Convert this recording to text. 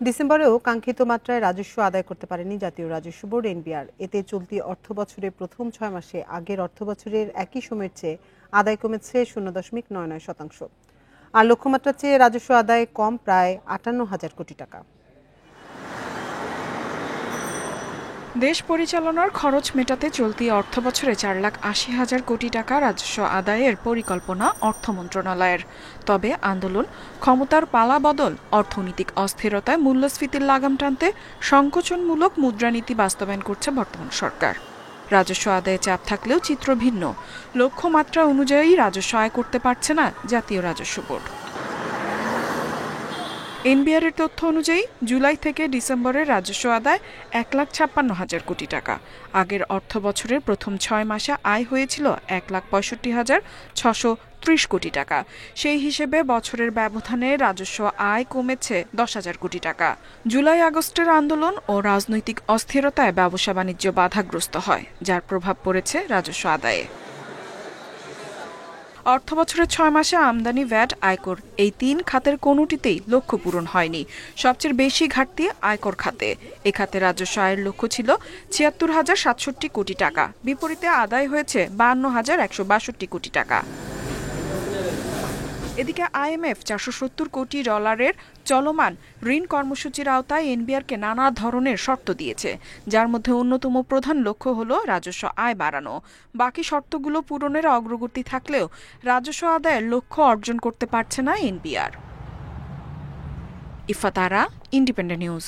ডিসেম্বরেও কাঙ্ক্ষিত মাত্রায় রাজস্ব আদায় করতে পারেনি জাতীয় রাজস্ব বোর্ড এনবিআর। এতে চলতি অর্থবছরের প্রথম ৬ মাসে আগের অর্থবছরের একই সময়ের চেয়ে আদায় কমেছে ০.৯৯%। আর লক্ষ্যমাত্রার চেয়ে রাজস্ব আদায় কম প্রায় ৫৮,০০০ কোটি টাকা। দেশ পরিচালনার খরচ মেটাতে চলতি অর্থবছরে ৪,৮০,০০০ কোটি টাকা রাজস্ব আদায়ের পরিকল্পনা অর্থ মন্ত্রণালয়ের। তবে আন্দোলন, ক্ষমতার পালাবদল, অর্থনৈতিক অস্থিরতায় মূল্যস্ফীতির লাগাম টানতে সংকোচনমূলক মুদ্রানীতি বাস্তবায়ন করছে বর্তমান সরকার। রাজস্ব আদায়ে চাপ থাকলেও চিত্র ভিন্ন। লক্ষ্যমাত্রা অনুযায়ী রাজস্ব আয় করতে পারছে না জাতীয় রাজস্ব বোর্ড। এনবিআর এর তথ্য অনুযায়ী জুলাই থেকে ডিসেম্বরের রাজস্ব আদায় ১,৫৬,০০০ কোটি টাকা। আগের অর্থ বছরের প্রথম ৬ মাসে আয় হয়েছিল ১,৬৫,৬৩০ কোটি টাকা। সেই হিসেবে বছরের ব্যবধানে রাজস্ব আয় কমেছে ১০,০০০ কোটি টাকা। জুলাই আগস্টের আন্দোলন ও রাজনৈতিক অস্থিরতায় ব্যবসা বাণিজ্য বাধাগ্রস্ত হয়, যার প্রভাব পড়েছে রাজস্ব আদায়ে। অর্থবছরের ৬ মাসে আমদানি, ভ্যাট, আয়কর এই ৩ খাতের কোনোটিতেই লক্ষ্য পূরণ হয়নি। সবচেয়ে বেশি ঘাটতি আয়কর খাতে। এ খাতে রাজস্ব আয়ের লক্ষ্য ছিল ৭৬,০৬৭ কোটি টাকা, বিপরীতে আদায় হয়েছে ৫২,১৬২ কোটি টাকা। এদিকে আইএমএফ $৪৭০ কোটি চলমান ঋণ কর্মসূচির আওতায় এনবিআরকে নানা ধরনের শর্ত দিয়েছে, যার মধ্যে অন্যতম প্রধান লক্ষ্য হলো রাজস্ব আয় বাড়ানো। বাকি শর্তগুলো পূরণের অগ্রগতি থাকলেও রাজস্ব আদায়ের লক্ষ্য অর্জন করতে পারছে না এনবিআর। ইফাত আরা, ইন্ডিপেন্ডেন্ট নিউজ।